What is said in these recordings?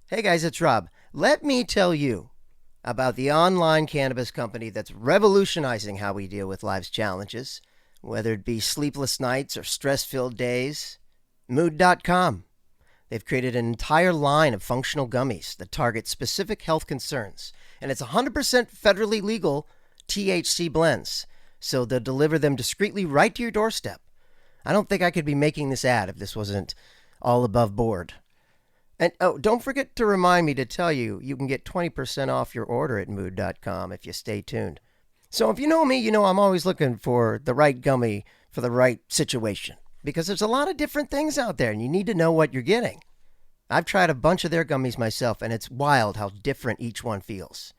Hey guys, it's Rob. Let me tell you about the online cannabis company that's revolutionizing how we deal with life's challenges, whether it be sleepless nights or stress-filled days. Mood.com. They've created an entire line of functional gummies that target specific health concerns, and it's 100% federally legal THC blends, so they'll deliver them discreetly right to your doorstep. I don't think I could be making this ad if this wasn't all above board. And don't forget to remind me to tell you can get 20% off your order at mood.com if you stay tuned. So if you know me, you know I'm always looking for the right gummy for the right situation, because there's a lot of different things out there and you need to know what you're getting. I've tried a bunch of their gummies myself, and it's wild how different each one feels.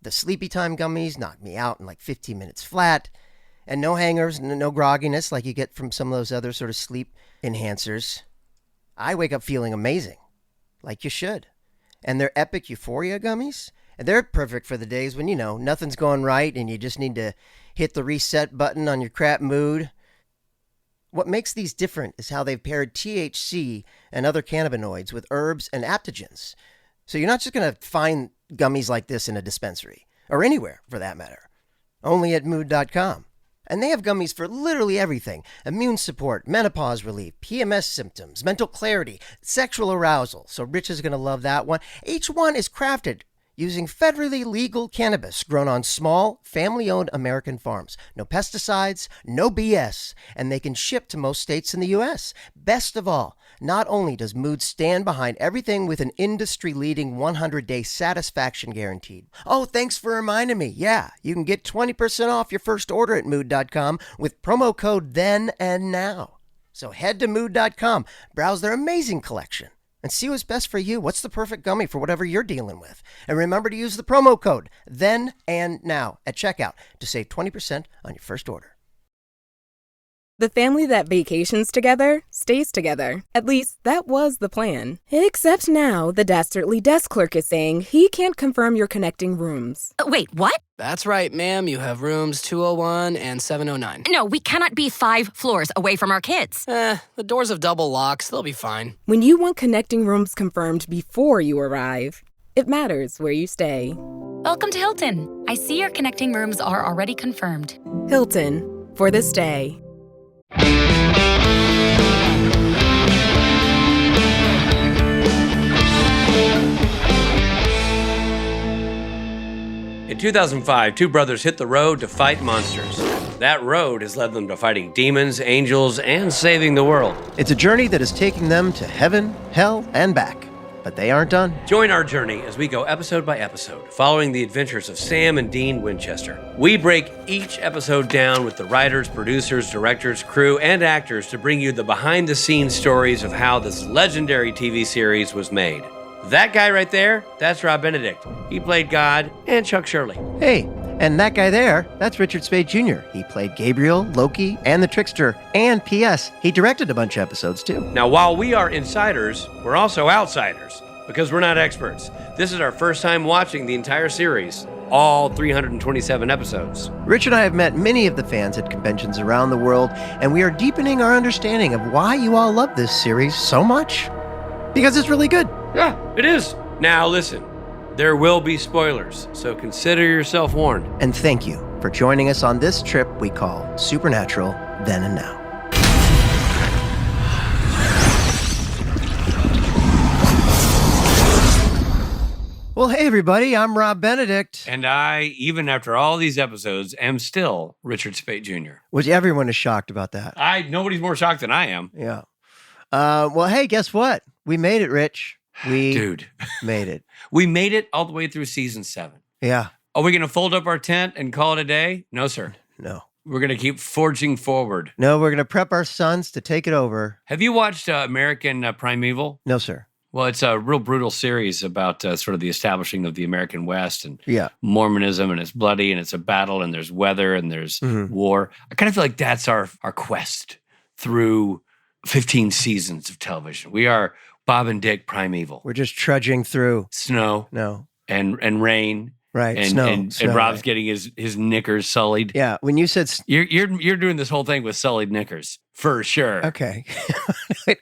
The Sleepy Time gummies knock me out in like 15 minutes flat, and no hangers, no grogginess like you get from some of those other sort of sleep enhancers. I wake up feeling amazing. Like you should. And their Epic Euphoria gummies, they're perfect for the days when, nothing's going right and you just need to hit the reset button on your crap mood. What makes these different is how they've paired THC and other cannabinoids with herbs and adaptogens. So you're not just going to find gummies like this in a dispensary, or anywhere for that matter. Only at mood.com. And they have gummies for literally everything: immune support, menopause relief, PMS symptoms, mental clarity, sexual arousal. So Rich is going to love that one. Each one is crafted using federally legal cannabis grown on small, family-owned American farms. No pesticides, no BS, and they can ship to most states in the U.S. Best of all, not only does Mood stand behind everything with an industry-leading 100-day satisfaction guaranteed. Oh, thanks for reminding me. Yeah, you can get 20% off your first order at Mood.com with promo code THEN AND NOW. So head to Mood.com, browse their amazing collection, and see what's best for you. What's the perfect gummy for whatever you're dealing with? And remember to use the promo code THEN AND NOW at checkout to save 20% on your first order. The family that vacations together stays together. At least, that was the plan. Except now, the Dastardly desk clerk is saying he can't confirm your connecting rooms. Wait, what? That's right, ma'am. You have rooms 201 and 709. No, we cannot be 5 floors away from our kids. The doors have double locks. They'll be fine. When you want connecting rooms confirmed before you arrive, it matters where you stay. Welcome to Hilton. I see your connecting rooms are already confirmed. Hilton, for the stay. In 2005, two brothers hit the road to fight monsters. That road has led them to fighting demons, angels, and saving the world. It's a journey that is taking them to heaven, hell, and back. But they aren't done. Join our journey as we go episode by episode, following the adventures of Sam and Dean Winchester. We break each episode down with the writers, producers, directors, crew, and actors to bring you the behind-the-scenes stories of how this legendary TV series was made. That guy right there, that's Rob Benedict. He played God and Chuck Shirley. Hey, and that guy there, that's Richard Spade Jr. He played Gabriel, Loki, and the Trickster. And P.S., he directed a bunch of episodes too. Now, while we are insiders, we're also outsiders, because we're not experts. This is our first time watching the entire series, all 327 episodes. Rich and I have met many of the fans at conventions around the world, and we are deepening our understanding of why you all love this series so much. Because it's really good. Yeah, it is. Now listen, there will be spoilers, so consider yourself warned. And thank you for joining us on this trip we call Supernatural Then and Now. Well, hey everybody, I'm Rob Benedict. And I, even after all these episodes, am still Richard Spade Jr. Which everyone is shocked about that. Nobody's more shocked than I am. Yeah. Well, hey, guess what? We made it, Rich. Dude. Made it. We made it all the way through season 7. Yeah. Are we going to fold up our tent and call it a day? No, sir. No. We're going to keep forging forward. No, we're going to prep our sons to take it over. Have you watched American Primeval? No, sir. Well, it's a real brutal series about sort of the establishing of the American West and Mormonism, and it's bloody, and it's a battle, and there's weather, and there's war. I kind of feel like that's our quest through 15 seasons of television. We are Bob and Dick Primeval. We're just trudging through snow, and rain, right? And snow, and snow, Rob's right. getting his knickers sullied. Yeah, when you said you're doing this whole thing with sullied knickers for sure. Okay,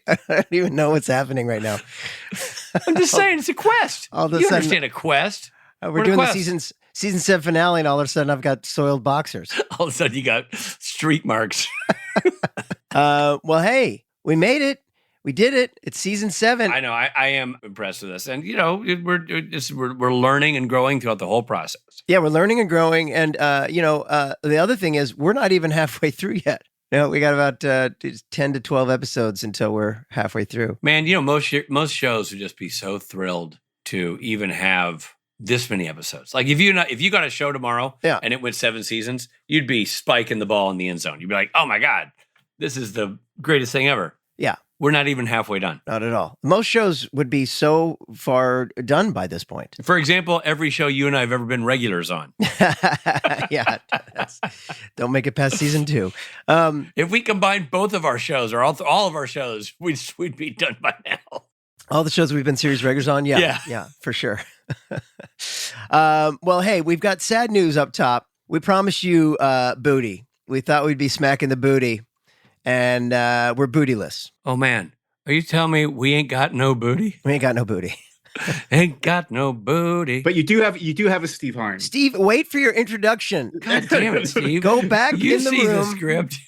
I don't even know what's happening right now. I'm just saying, it's a quest. All of a You sudden- understand a quest? We're What a doing the quest. season 7 finale, and all of a sudden I've got soiled boxers. All of a sudden, you got street marks. Well, hey, we made it. We did it. It's season 7. I know. I am impressed with this, and we're learning and growing throughout the whole process. Yeah, we're learning and growing. And, the other thing is we're not even halfway through yet. We got about 10 to 12 episodes until we're halfway through. Man, most shows would just be so thrilled to even have this many episodes. Like if you got a show tomorrow and it went 7 seasons, you'd be spiking the ball in the end zone. You'd be like, oh my God, this is the greatest thing ever. Yeah. We're not even halfway done. Not at all. Most shows would be so far done by this point. For example, every show you and I have ever been regulars on. Yeah. Don't make it past season 2. If we combine both of our shows or all of our shows, we'd be done by now. All the shows we've been series regulars on? Yeah, for sure. Well, hey, we've got sad news up top. We promised you booty. We thought we'd be smacking the booty, and we're bootyless. Oh, man. Are you telling me we ain't got no booty? We ain't got no booty. Ain't got no booty. But you do have a Steve Hines. Steve, wait for your introduction. God damn it, Steve. Go back you in the see room. the script.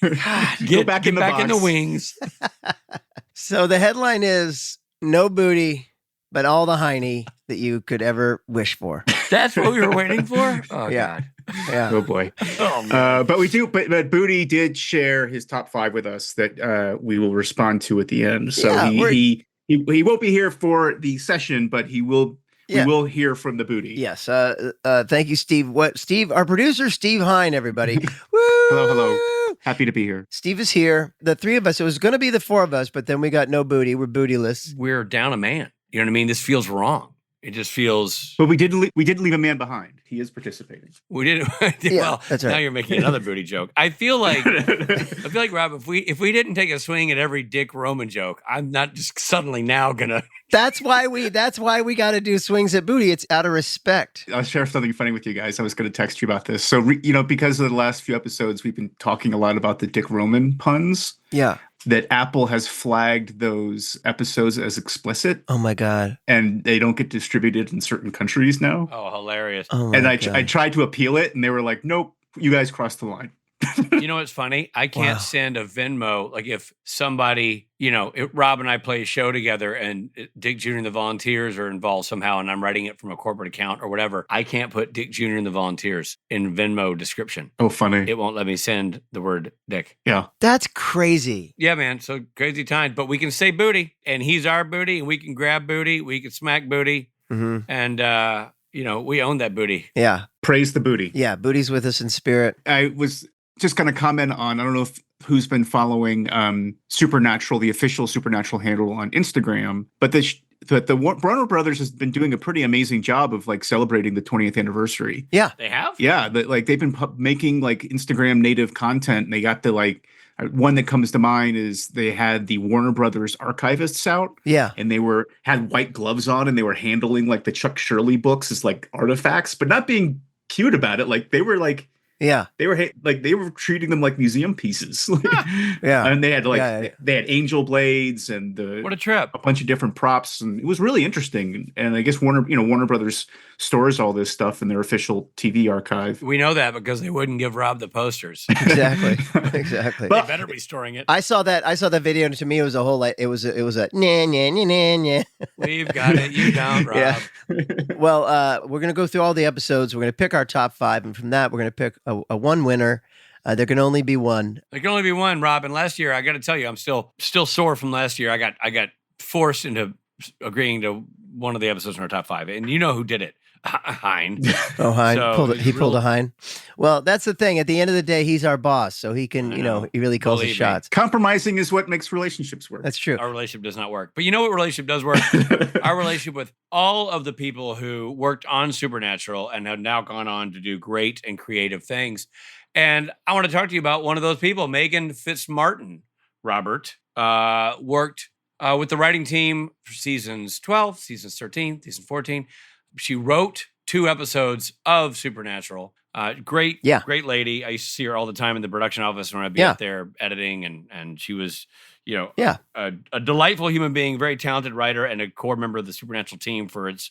Go back in the box. in the wings. So the headline is no booty, but all the hiney that you could ever wish for. That's what we were waiting for? Oh, Yeah. God. Yeah. Oh boy. Oh, man. But Booty did share his top 5 with us that we will respond to at the end. So Yeah, he won't be here for the session, but we will hear from the Booty. Yes. Thank you, Steve. Steve, our producer, Steve Hine, everybody. Woo! Hello. Happy to be here. Steve is here. The 3 of us, it was going to be the 4 of us, but then we got no booty. We're bootyless. We're down a man. You know what I mean? This feels wrong. It just feels... But we didn't leave a man behind. He is participating. We didn't... Yeah, well, that's right. Now you're making another booty joke. I feel like, Rob, if we didn't take a swing at every Dick Roman joke, I'm not just suddenly now gonna... That's why we got to do swings at booty. It's out of respect. I'll share something funny with you guys. I was going to text you about this. So, because of the last few episodes, we've been talking a lot about the Dick Roman puns. Yeah. That Apple has flagged those episodes as explicit. Oh my God. And they don't get distributed in certain countries now. Oh, hilarious. Oh my And I God. tried to appeal it, and they were like, nope, you guys crossed the line. You know what's funny? I can't send a Venmo. Like if somebody, Rob and I play a show together and Dick Jr. and the Volunteers are involved somehow and I'm writing it from a corporate account or whatever, I can't put Dick Jr. and the Volunteers in Venmo description. Oh, funny. It won't let me send the word Dick. Yeah. That's crazy. Yeah, man. So crazy times. But we can say booty and he's our booty and we can grab booty. We can smack booty. Mm-hmm. And, we own that booty. Yeah. Praise the Booty. Yeah. Booty's with us in spirit. I was just going to comment on, I don't know who's been following Supernatural, the official Supernatural handle on Instagram, but the Warner Brothers has been doing a pretty amazing job of celebrating the 20th anniversary. Yeah. They have? Yeah. They've been making Instagram native content. And they got the one that comes to mind is they had the Warner Brothers archivists out. Yeah. And they had white gloves on and they were handling the Chuck Shirley books as artifacts, but not being cute about it. They were Yeah. they were treating them like museum pieces. Yeah. And they had Yeah. they had angel blades and What a trip. a bunch of different props, and it was really interesting. And I guess Warner Brothers stores all this stuff in their official TV archive. We know that because they wouldn't give Rob the posters. Exactly. Exactly. They better be storing it. I saw that video, and to me, it was a whole it was a nah, nah, nah, nah, nah. We've got it. You don't, Rob. Yeah. Well, we're gonna go through all the episodes. We're gonna pick our top 5, and from that, we're gonna pick a one winner. There can only be one. There can only be one, Rob. And last year, I got to tell you, I'm still sore from last year. I got forced into agreeing to one of the episodes in our top 5, and you know who did it? Hein. Oh, Hein So he pulled a Hein. Well, that's the thing. At the end of the day, he's our boss, so he can, I know. he really calls the Believe me. shots. Compromising is what makes relationships work. That's true. Our relationship does not work. But you know what relationship does work? Our relationship with all of the people who worked on Supernatural and have now gone on to do great and creative things. And I want to talk to you about one of those people, Megan Fitzmartin, Robert, worked with the writing team for seasons 12, seasons 13, season 14. She wrote 2 episodes of Supernatural. Great lady. I used to see her all the time in the production office when I'd be up there editing, and she was, Yeah. a delightful human being, very talented writer, and a core member of the Supernatural team for its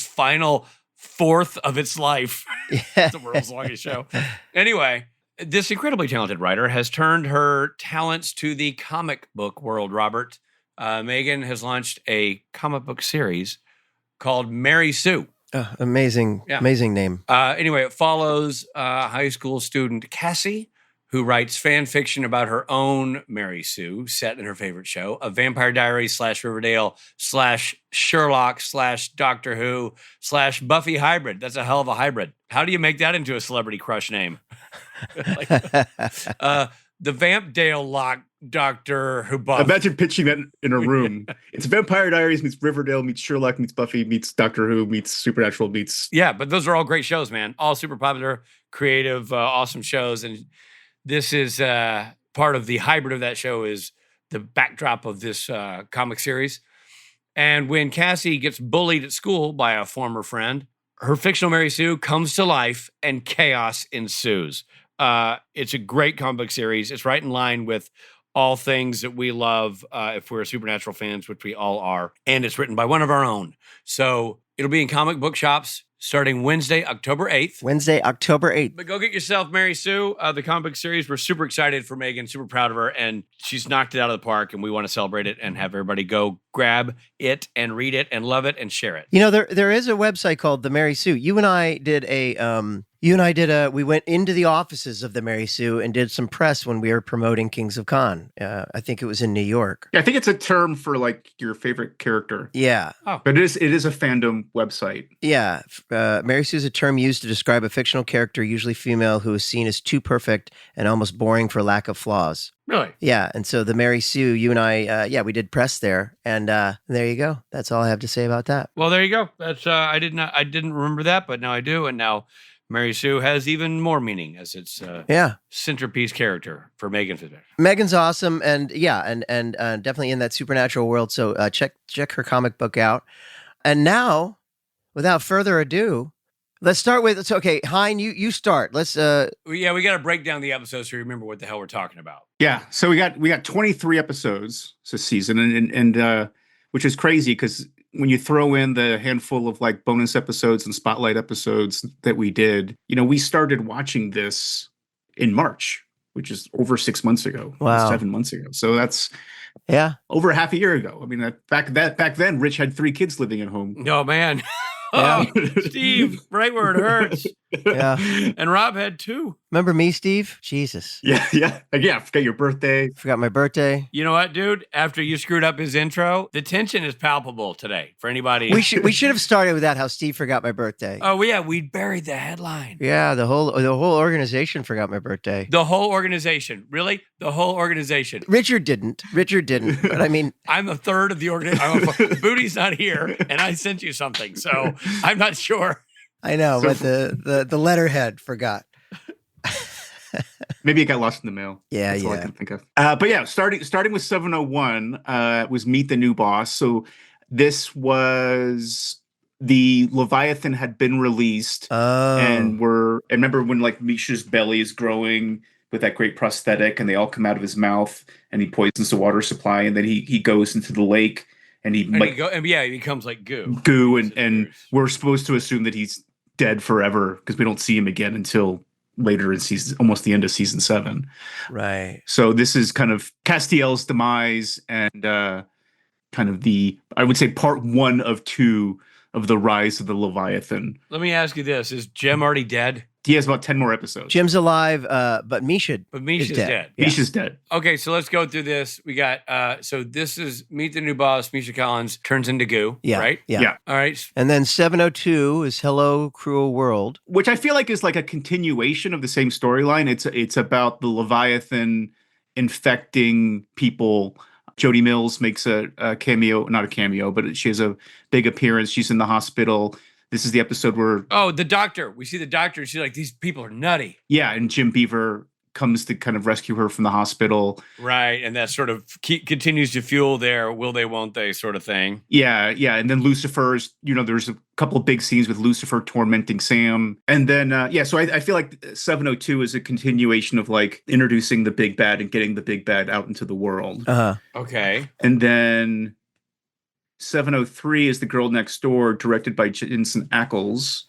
final fourth of its life. It's the world's longest show. Anyway, this incredibly talented writer has turned her talents to the comic book world, Robert. Megan has launched a comic book series called Mary Sue. Amazing name. Anyway, it follows high school student Cassie, who writes fan fiction about her own Mary Sue, set in her favorite show, a Vampire Diaries / Riverdale / Sherlock / Doctor Who / Buffy hybrid. That's a hell of a hybrid. How do you make that into a celebrity crush name? The Vampdale Lock Doctor Who Buff. Imagine pitching that in a room. It's Vampire Diaries meets Riverdale meets Sherlock meets Buffy meets Doctor Who meets Supernatural meets... Yeah, but those are all great shows, man. All super popular, creative, awesome shows. And this is part of the hybrid of that show is the backdrop of this comic series. And when Cassie gets bullied at school by a former friend, her fictional Mary Sue comes to life and chaos ensues. It's a great comic book series. It's right in line with all things that we love if we're Supernatural fans, which we all are. And it's written by one of our own. So it'll be in comic book shops starting Wednesday, October 8th. Wednesday, October 8th. But go get yourself Mary Sue, the comic book series. We're super excited for Megan, super proud of her, and she's knocked it out of the park, and we want to celebrate it and have everybody go grab it and read it and love it and share it. You know, there is a website called The Mary Sue. You and I did we went into the offices of The Mary Sue and did some press when we were promoting Kings of Con. I think it was in New York. Yeah, I think it's a term for like your favorite character. Yeah. Oh. But it is a fandom website. Yeah. Mary Sue is a term used to describe a fictional character, usually female, who is seen as too perfect and almost boring for lack of flaws. Really? Yeah. And so The Mary Sue, you and I, we did press there. And there you go. That's all I have to say about that. Well, there you go. That's I didn't remember that, but now I do. And now Mary Sue has even more meaning as its centerpiece character for Megan Fitzpatrick. Megan's awesome, and definitely in that supernatural world. So check her comic book out. And now, without further ado, let's start with. So, okay, Hein, you start. Let's. We got to break down the episodes so you remember what the hell we're talking about. Yeah, so we got 23 episodes this season, and which is crazy because when you throw in the handful of like bonus episodes and spotlight episodes that we did, we started watching this in March, which is over 6 months ago. Wow. 7 months ago. So that's over half a year ago. I mean, back then, Rich had 3 kids living at home. Oh man. Yeah. Steve, right where it hurts. Yeah. And Rob had 2. Remember me, Steve? Jesus. Yeah. I forgot your birthday. Forgot my birthday. You know what, dude? After you screwed up his intro, the tension is palpable today for anybody. We should have started with that. How Steve forgot my birthday. Oh yeah, we buried the headline. Yeah, the whole organization forgot my birthday. The whole organization, really? The whole organization. Richard didn't. But I mean, I'm a third of the organization. Booty's not here, and I sent you something, so I'm not sure. I know, but the letterhead forgot. Maybe it got lost in the mail. Yeah, That's all I can think of. But yeah, starting with 701 was Meet the New Boss. So this was the Leviathan had been released, and remember when like Misha's belly is growing with that great prosthetic, and they all come out of his mouth, and he poisons the water supply, and then he goes into the lake, and he becomes like goo. And we're supposed to assume that he's dead forever because we don't see him again until later in season, almost the end of season 7. Right. So this is kind of Castiel's demise and kind of I would say part 1 of 2 of the rise of the Leviathan. Let me ask you this. Is Jem already dead? He has about 10 more episodes. Jim's alive, but Misha's dead. Yeah. Misha's dead. Okay, so let's go through this. We got, so this is Meet the New Boss. Misha Collins turns into goo, right? Yeah. All right. And then 702 is Hello, Cruel World. Which I feel like is like a continuation of the same storyline. It's about the Leviathan infecting people. Jody Mills makes a cameo, not a cameo, but she has a big appearance. She's in the hospital. This is the episode where... Oh, the doctor. We see the doctor. She's like, these people are nutty. Yeah, and Jim Beaver comes to kind of rescue her from the hospital. Right. And that sort of continues to fuel their will they, won't they sort of thing. Yeah. And then Lucifer's, there's a couple of big scenes with Lucifer tormenting Sam. And then, so I feel like 702 is a continuation of like introducing the big bad and getting the big bad out into the world. Okay. And then 703 is The Girl Next Door, directed by Jensen Ackles.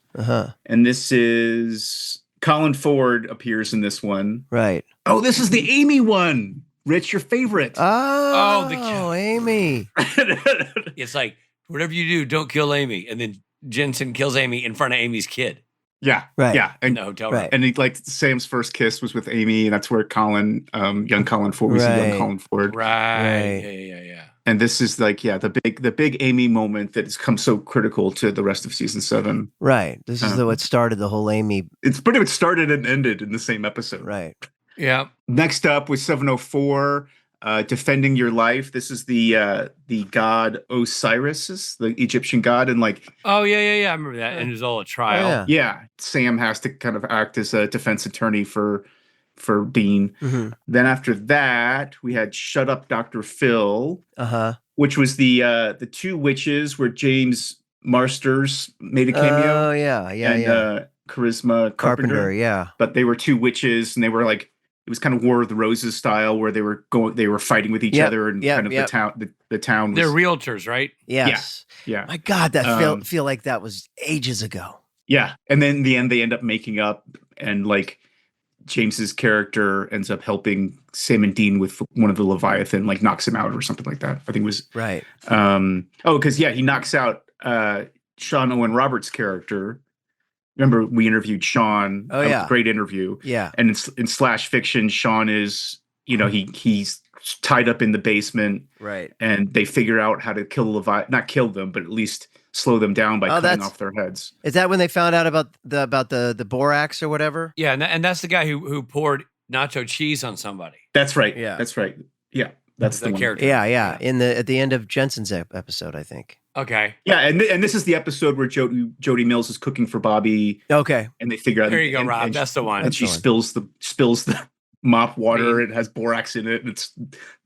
And this is Colin Ford appears in this one. Right. Oh, this is the Amy one. Rich, your favorite. Oh, Amy. It's like, whatever you do, don't kill Amy. And then Jensen kills Amy in front of Amy's kid. Yeah. Right. Yeah. In the hotel room. And he, like, Sam's first kiss was with Amy, and that's where young Colin Ford was young Colin Ford. Right. Yeah. And this is like, the big Amy moment that has come so critical to the rest of season 7. Right. This is what started the whole Amy. It's pretty much started and ended in the same episode. Right. Yeah. Next up was 704, Defending Your Life. This is the god Osiris, the Egyptian god, and like. Oh yeah. I remember that. And it was all a trial. Oh, yeah. Sam has to kind of act as a defense attorney for Dean. Mm-hmm. Then after that, we had Shut Up, Dr. Phil, which was the two witches where James Marsters made a cameo. Oh, yeah. And Charisma Carpenter. Yeah. But they were two witches, and they were like, it was kind of War of the Roses style, where they were fighting with each other, and kind of the town. They're realtors, right? Yes. Yeah. My God, that feel like that was ages ago. Yeah. And then in the end, they end up making up, and like James's character ends up helping Sam and Dean with one of the Leviathan, like knocks him out or something like that. I think it was right. Because he knocks out Sean Owen Roberts' character. Remember, we interviewed Sean. Oh, yeah. Great interview. Yeah. And in Slash Fiction, Sean is, he's tied up in the basement. Right. And they figure out how to kill the Leviathan, not kill them, but at least slow them down by cutting off their heads. Is that when they found out about the borax or whatever? Yeah, and that's the guy who poured nacho cheese on somebody. That's right. Yeah. That's right. Yeah. That's the character. Yeah. At the end of Jensen's episode, I think. Okay. Yeah, and this is the episode where Jody Mills is cooking for Bobby. Okay. And they figure out. There you go, Rob. That's the one. And she spills the mop water. It has borax in it. And it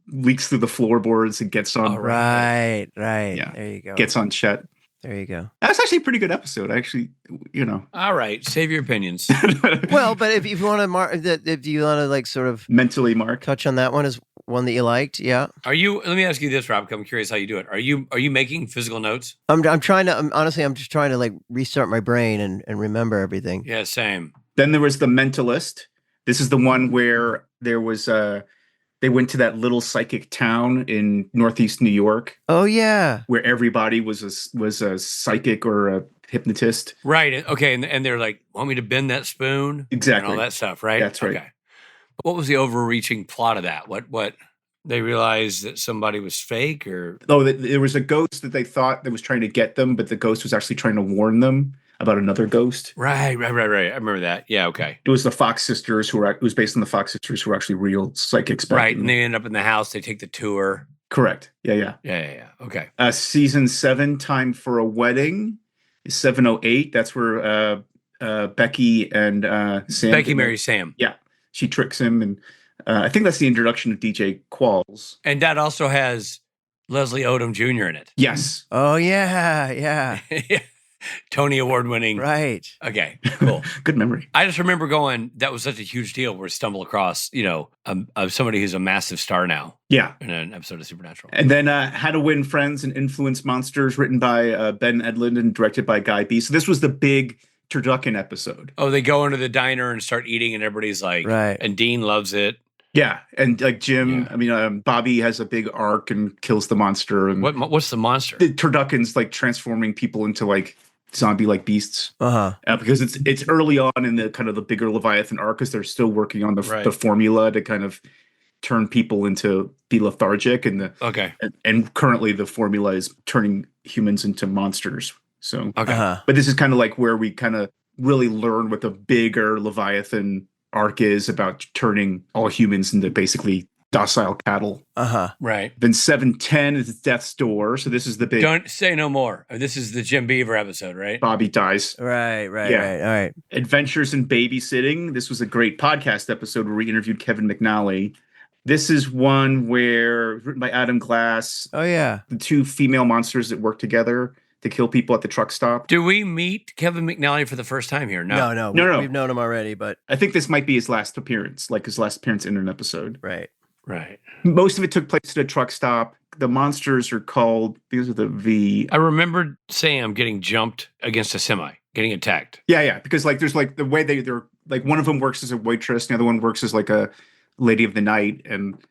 leaks through the floorboards and gets on. Oh, right. Yeah. There you go. Gets on Chet. There you go. That's actually a pretty good episode. Actually, All right, save your opinions. Well, but if you want to like sort of mentally mark touch on that one as one that you liked, yeah. Let me ask you this, Rob. I'm curious how you do it. Are you making physical notes? I'm trying to. Honestly, I'm just trying to like restart my brain and remember everything. Yeah, same. Then there was The Mentalist. This is the one where there was they went to that little psychic town in Northeast New York. Oh yeah, where everybody was a psychic or a hypnotist. Right. Okay. And they're like, want me to bend that spoon? Exactly. And all that stuff, right? That's right. Okay. What was the overreaching plot of that? What they realized that somebody was fake, or there was a ghost that they thought that was trying to get them, but the ghost was actually trying to warn them about another ghost. Right. I remember that. Yeah. Okay. It was the Fox sisters it was based on the Fox sisters who were actually real psychics. Right. And they end up in the house. They take the tour. Correct. Yeah. Okay. Season 7, Time for a Wedding, is 708. That's where Becky and Sam. Becky marries Sam. Yeah. She tricks him. And I think that's the introduction of DJ Qualls. And that also has Leslie Odom Jr. in it. Yes. Oh yeah. Tony Award winning. Right. Okay, cool. Good memory. I just remember going, that was such a huge deal where we stumble across, somebody who's a massive star now. Yeah. In an episode of Supernatural. And then How to Win Friends and Influence Monsters, written by Ben Edlund and directed by Guy B. So this was the big turducken episode. Oh, they go into the diner and start eating and everybody's like, right. And Dean loves it. Yeah, and like Jim, Bobby has a big arc and kills the monster. And what's the monster? The turducken's like transforming people into like zombie-like beasts. Because it's early on in the kind of the bigger Leviathan arc, because they're still working on the formula to kind of turn people into be lethargic, and and currently the formula is turning humans into monsters. So, but this is kind of like where we kind of really learn what the bigger Leviathan arc is about, turning all humans into basically docile cattle. Right. Then 7:10 is Death's Door. So this is the big Don't say no more. This is the Jim Beaver episode, right? Bobby dies. Right. Yeah. All right. Adventures in Babysitting. This was a great podcast episode where we interviewed Kevin McNally. This is one where, written by Adam Glass, Oh, yeah. the two female monsters that work together to kill people at the truck stop. Do we meet Kevin McNally for the first time here? No. No. No. We've known him already, but I think this might be his last appearance, like his last appearance in an episode. right. Right. Most of it took place at a truck stop. The monsters are called, these are the V. I remembered Sam getting jumped against a semi, getting attacked. Yeah, because like there's like the way they're like one of them works as a waitress, the other one works as like a lady of the night,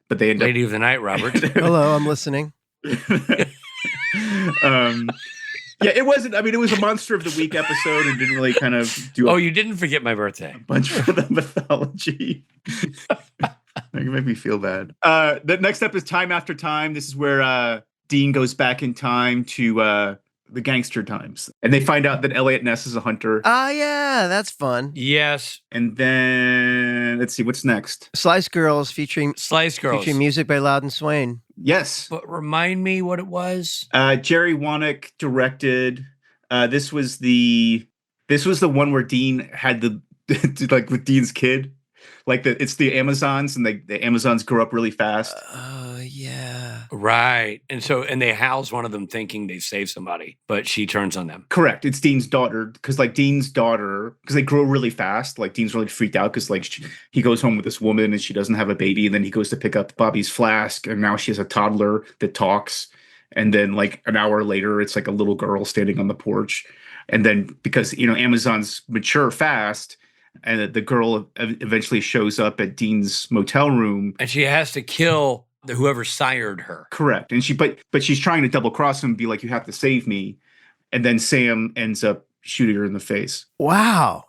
but they end Lady of the Night, Robert. Hello, I'm listening. Yeah, it wasn't. I mean, it was a Monster of the Week episode and didn't really kind of do Oh, you didn't forget my birthday. bunch for the mythology. You make me feel bad. The next up is Time After Time. This is where Dean goes back in time to the gangster times. And they find out that Elliot Ness is a hunter. Ah, yeah, that's fun. Yes. And then, let's see, what's next? Slice Girls featuring Slice Girls. music by Loudon Swain. Yes. But remind me what it was. Jerry Wanick directed. This was the one where Dean had the like with Dean's kid. Like it's the Amazons, and the Amazons grow up really fast. Yeah. Right. And they house one of them thinking they saved somebody, but she turns on them. Correct. It's Dean's daughter, because they grow really fast. Like Dean's really freaked out because like he goes home with this woman and she doesn't have a baby, and then he goes to pick up Bobby's flask, and now she has a toddler that talks. And then like an hour later, it's like a little girl standing on the porch. And then because Amazons mature fast. And the girl eventually shows up at Dean's motel room, and she has to kill whoever sired her. Correct, and but she's trying to double cross him and be like, "You have to save me," and then Sam ends up shooting her in the face. Wow,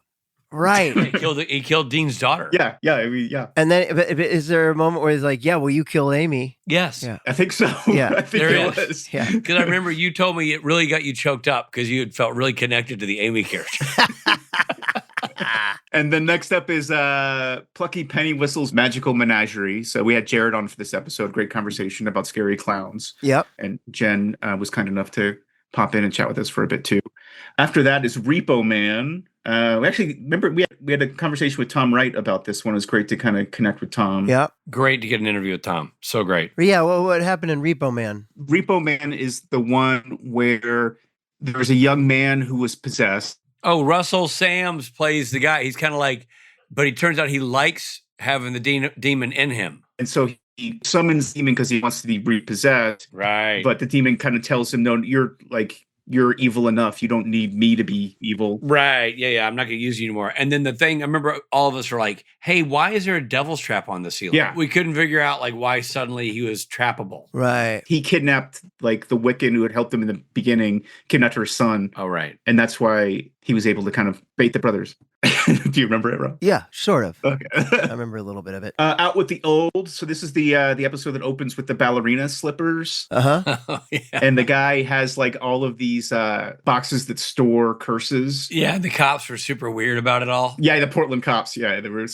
right. He killed Dean's daughter. Yeah. I mean, yeah. And then, is there a moment where he's like, "Yeah, well, you killed Amy"? Yes. Yeah. I think so. Yeah. I think There it is. was. Yeah. Because I remember you told me it really got you choked up because you had felt really connected to the Amy character. And then next up is Plucky Penny Whistle's Magical Menagerie. So we had Jared on for this episode. Great conversation about scary clowns. Yep. And Jen was kind enough to pop in and chat with us for a bit too. After that is Repo Man. We actually remember we had a conversation with Tom Wright about this one. It was great to kind of connect with Tom. Yep. Great to get an interview with Tom. So great. Yeah. Well, what happened in Repo Man? Repo Man is the one where there was a young man who was possessed. Oh, Russell Sams plays the guy. He's kind of like, but he turns out he likes having the demon in him. And so he summons the demon because he wants to be repossessed. Right. But the demon kind of tells him, no, you're evil enough. You don't need me to be evil. Right. Yeah. I'm not going to use you anymore. And then the thing, I remember all of us were like, hey, why is there a devil's trap on the ceiling? Yeah. We couldn't figure out like why suddenly he was trappable. Right. He kidnapped like the Wiccan who had helped him in the beginning, kidnapped her son. Oh, right. And that's why he was able to kind of bait the brothers. Do you remember it, Rob? Yeah, sort of. Okay. I remember a little bit of it. Out with the Old. So this is the episode that opens with the ballerina slippers. Uh-huh. Oh, yeah. And the guy has like all of these boxes that store curses. Yeah. The cops were super weird about it all. Yeah, the Portland cops. Yeah, they were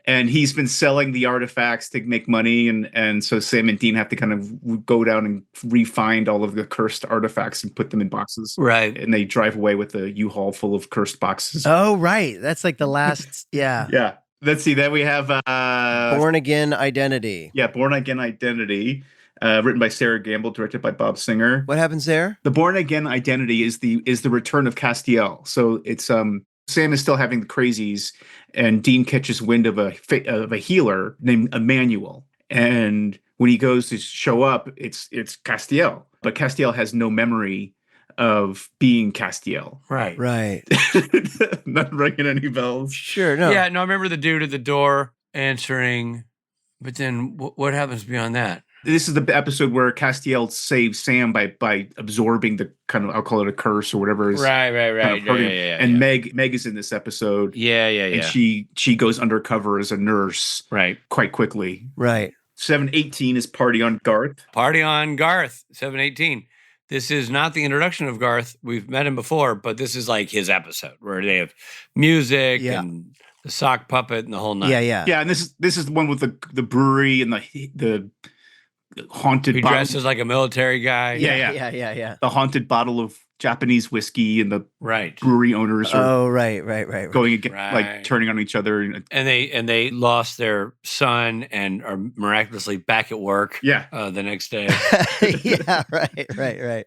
and he's been selling the artifacts to make money, and so Sam and Dean have to kind of go down and re-find all of the cursed artifacts and put them in boxes. Right. And they drive away with a U-Haul full of cursed boxes. Oh, right. That's like the last, yeah. Yeah. Let's see. Then we have Born Again Identity. Yeah, Born Again Identity. Written by Sarah Gamble, directed by Bob Singer. What happens there? The Born Again Identity is the return of Castiel. So it's Sam is still having the crazies, and Dean catches wind of a healer named Emmanuel. And when he goes to show up, it's Castiel, but Castiel has no memory of being Castiel. Right. Right. Not ringing any bells. Sure. No. Yeah. No, I remember the dude at the door answering, but then what happens beyond that? This is the episode where Castiel saves Sam by absorbing the kind of, I'll call it a curse or whatever. Right. Kind of and Meg is in this episode. Yeah. And she goes undercover as a nurse. Right. Quite quickly. Right. 7:18 is Party on Garth. Party on Garth, 7:18. This is not the introduction of Garth. We've met him before, but this is like his episode where they have music and The sock puppet and the whole night. Yeah. Yeah, and this is the one with the brewery and the haunted He bottle. dresses like a military guy. Yeah. The haunted bottle of Japanese whiskey, and the Right. brewery owners are Oh, right. going again, Right. like turning on each other. And they lost their son and are miraculously back at work. Yeah. The next day. Yeah, right.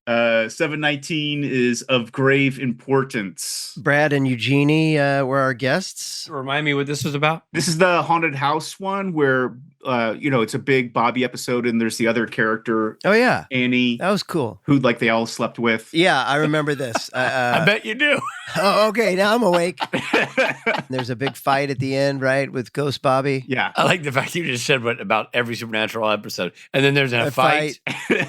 719 is of grave importance. Brad and Eugenie were our guests. Remind me what this was about. This is the haunted house one where it's a big Bobby episode, and there's the other character, Oh, yeah. Annie, That was cool. who like they all slept with. Yeah, I remember this. I bet you do. Oh, okay. Now I'm awake. There's a big fight at the end, right, with Ghost Bobby. Yeah. I like the fact you just said what about every Supernatural episode, and then there's a fight.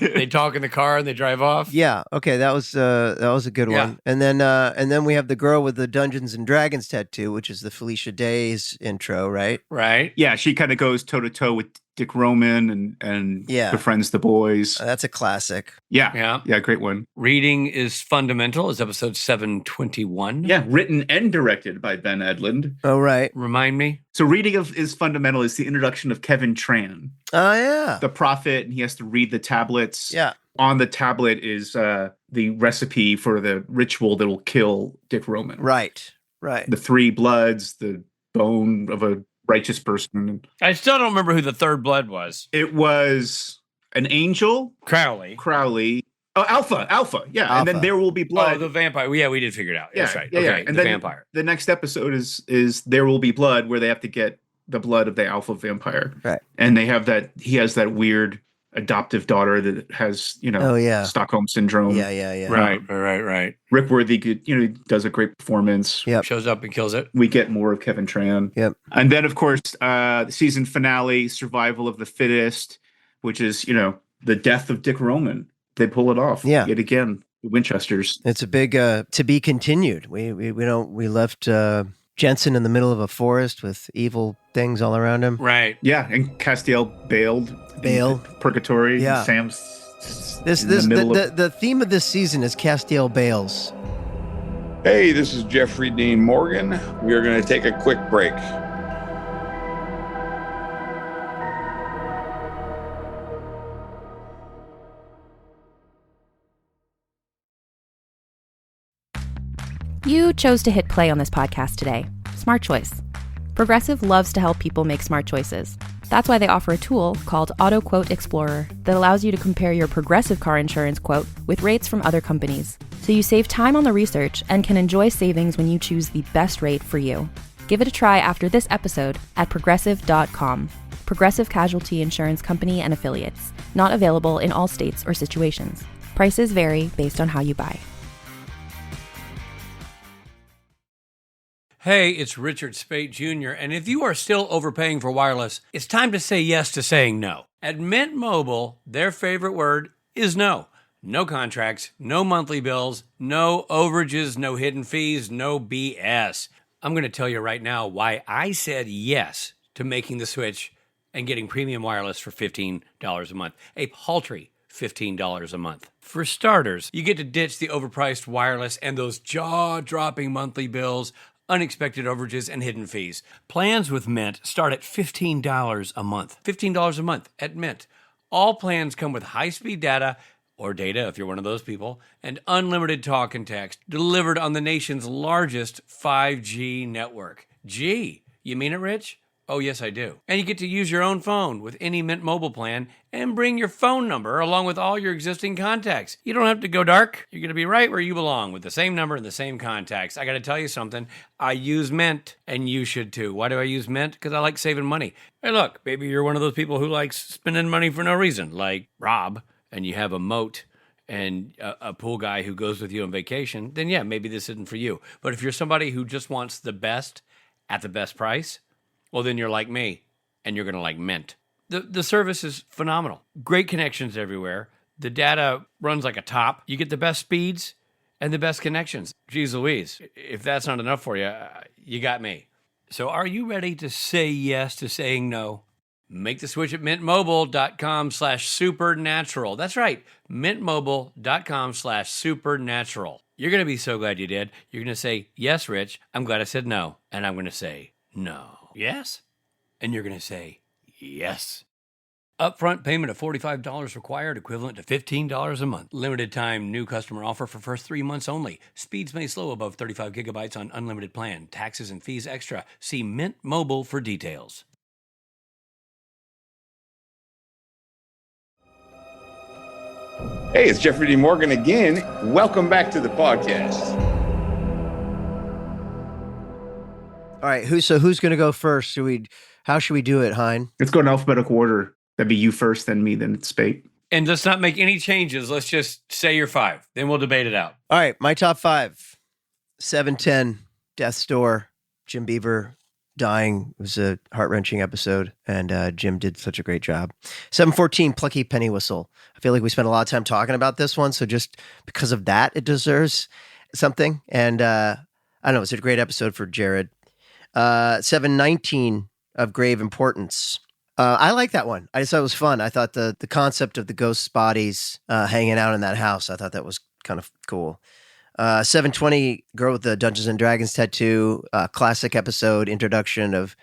They talk in the car and they drive off. Yeah. Okay. That was a good Yeah. one. And then we have the girl with the Dungeons and Dragons tattoo, which is the Felicia Day's intro, right? Right. Yeah, she kind of goes toe to toe with Dick Roman and Yeah. befriends the boys. That's a classic. Yeah. Yeah, great one. Reading is fundamental. Is episode 721. Yeah, written and directed by Ben Edlund. Oh, right. Remind me. So reading is fundamental is the introduction of Kevin Tran, Oh, yeah. the prophet, and he has to read the tablets. Yeah. On the tablet is the recipe for the ritual that will kill Dick Roman. Right. The 3 bloods, the bone of a righteous person. I still don't remember who the third blood was. It was an angel, Crowley. Oh, Alpha. Yeah. And then Alpha. there will be blood. Oh, the vampire. Yeah, we did figure it out. That's right. Yeah, Okay, yeah. And the then vampire. The next episode is There Will Be Blood, where they have to get the blood of the alpha vampire. Right. And they have he has that weird adoptive daughter that has, Oh, yeah. Stockholm syndrome. Yeah. Right. Rick Worthy does a great performance. Yep. Shows up and kills it. We get more of Kevin Tran. Yep. And then, of course, the season finale, Survival of the Fittest, which is, the death of Dick Roman. They pull it off. Yeah. Yet again, the Winchesters. It's a big to be continued. We left Jensen in the middle of a forest with evil things all around him. Right. Yeah, and Castiel bailed. Bail. Purgatory. Yeah. Sam's The theme of this season is Castiel Bales. Hey, this is Jeffrey Dean Morgan. We are going to take a quick break. You chose to hit play on this podcast today. Smart choice. Progressive loves to help people make smart choices. That's why they offer a tool called Auto Quote Explorer that allows you to compare your Progressive car insurance quote with rates from other companies. So you save time on the research and can enjoy savings when you choose the best rate for you. Give it a try after this episode at progressive.com. Progressive Casualty Insurance Company and Affiliates. Not available in all states or situations. Prices vary based on how you buy. Hey, it's Richard Spate Jr., and if you are still overpaying for wireless, it's time to say yes to saying no. At Mint Mobile, their favorite word is no. No contracts, no monthly bills, no overages, no hidden fees, no BS. I'm going to tell you right now why I said yes to making the switch and getting premium wireless for $15 a month. A paltry $15 a month. For starters, you get to ditch the overpriced wireless and those jaw-dropping monthly bills, unexpected overages, and hidden fees. Plans with Mint start at $15 a month. $15 a month at Mint. All plans come with high-speed data, or data if you're one of those people, and unlimited talk and text delivered on the nation's largest 5G network. Gee, you mean it, Rich? Oh, yes, I do. And you get to use your own phone with any Mint Mobile plan and bring your phone number along with all your existing contacts. You don't have to go dark. You're going to be right where you belong with the same number and the same contacts. I got to tell you something. I use Mint, and you should too. Why do I use Mint? Because I like saving money. Hey, look, maybe you're one of those people who likes spending money for no reason, like Rob, and you have a moat and a pool guy who goes with you on vacation, then yeah, maybe this isn't for you. But if you're somebody who just wants the best at the best price, well, then you're like me, and you're going to like Mint. The service is phenomenal. Great connections everywhere. The data runs like a top. You get the best speeds and the best connections. Geez Louise, if that's not enough for you, you got me. So are you ready to say yes to saying no? Make the switch at mintmobile.com/supernatural. That's right, mintmobile.com/supernatural. You're going to be so glad you did. You're going to say, yes, Rich, I'm glad I said no. And I'm going to say No. Yes? And you're going to say, yes. Upfront payment of $45 required, equivalent to $15 a month. Limited time new customer offer for first 3 months only. Speeds may slow above 35 gigabytes on unlimited plan. Taxes and fees extra. See Mint Mobile for details. Hey, it's Jeffrey D. Morgan again. Welcome back to the podcast. All right, who's going to go first? How should we do it, Hein? Let's go in alphabetical order. That'd be you first, then me, then Spate. And let's not make any changes. Let's just say your 5. Then we'll debate it out. All right, my top 5. 710, Death's Door, Jim Beaver dying. It was a heart-wrenching episode, and Jim did such a great job. 714, Plucky Penny Whistle. I feel like we spent a lot of time talking about this one, so just because of that, it deserves something. And I don't know, it's a great episode for Jared. 719, Of Grave Importance. I like that one. I just thought it was fun. I thought the concept of the ghosts' bodies hanging out in that house, I thought that was kind of cool. 720, Girl with the Dungeons and Dragons tattoo, classic episode, introduction of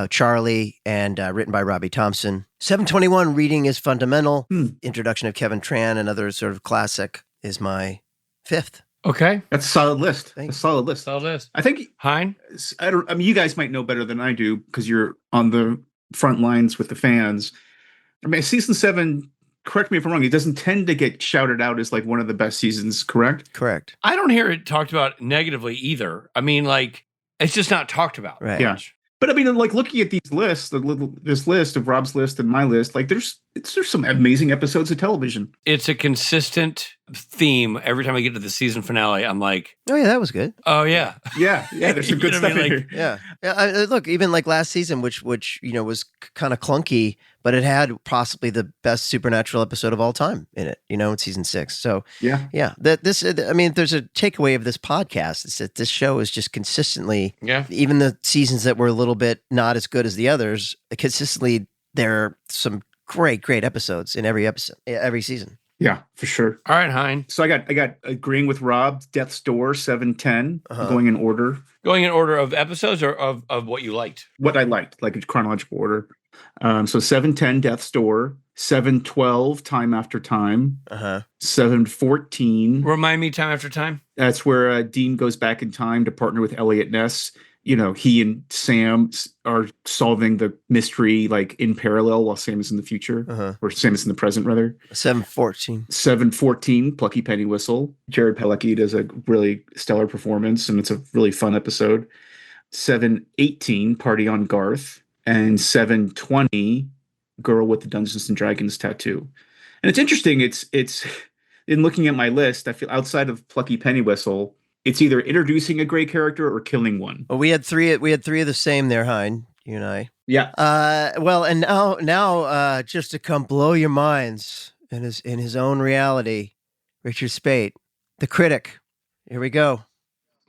Charlie, and written by Robbie Thompson. 721, Reading is Fundamental, introduction of Kevin Tran, another sort of classic, is my 5th. Okay. That's a solid list. Thanks. A solid list. Solid list. I think Hein? I mean, you guys might know better than I do because you're on the front lines with the fans. I mean, season 7, correct me if I'm wrong, it doesn't tend to get shouted out as like one of the best seasons, correct? Correct. I don't hear it talked about negatively either. I mean, like, it's just not talked about. Right. Yeah. But I mean, like looking at these lists, this list of Rob's list and my list, like there's some amazing episodes of television. It's a consistent theme. Every time I get to the season finale, I'm like, Oh, yeah, that was good. oh, yeah. Yeah, there's some good You know stuff what I mean? in Like, here. Yeah. Look, even like last season, which was kind of clunky, but it had possibly the best supernatural episode of all time in it, in season 6. So Yeah. there's a takeaway of this podcast is that this show is just consistently, even the seasons that were a little bit not as good as the others, consistently there are some great episodes in every season. Yeah, for sure. all right, Hein. So I got agreeing with Rob, Death's Door, 710, going in order. Going in order of episodes or of what you liked? What I liked, like in chronological order. So 710, Death's Door, 712, Time After Time, 714. Remind me, Time After Time? That's where Dean goes back in time to partner with Elliot Ness. He and Sam are solving the mystery like in parallel while Sam is in the future, or Sam is in the present, rather. 714. 714, Plucky Penny Whistle. Jared Padalecki does a really stellar performance, and it's a really fun episode. 718, Party on Garth. And 720, Girl with the Dungeons and Dragons tattoo. And it's interesting. It's in looking at my list, I feel outside of Plucky Penny Whistle, it's either introducing a great character or killing one. Well, we had three of the same there, Hein, you and I. Yeah. Well, and now, just to come blow your minds in his own reality, Richard Spate, the critic. Here we go.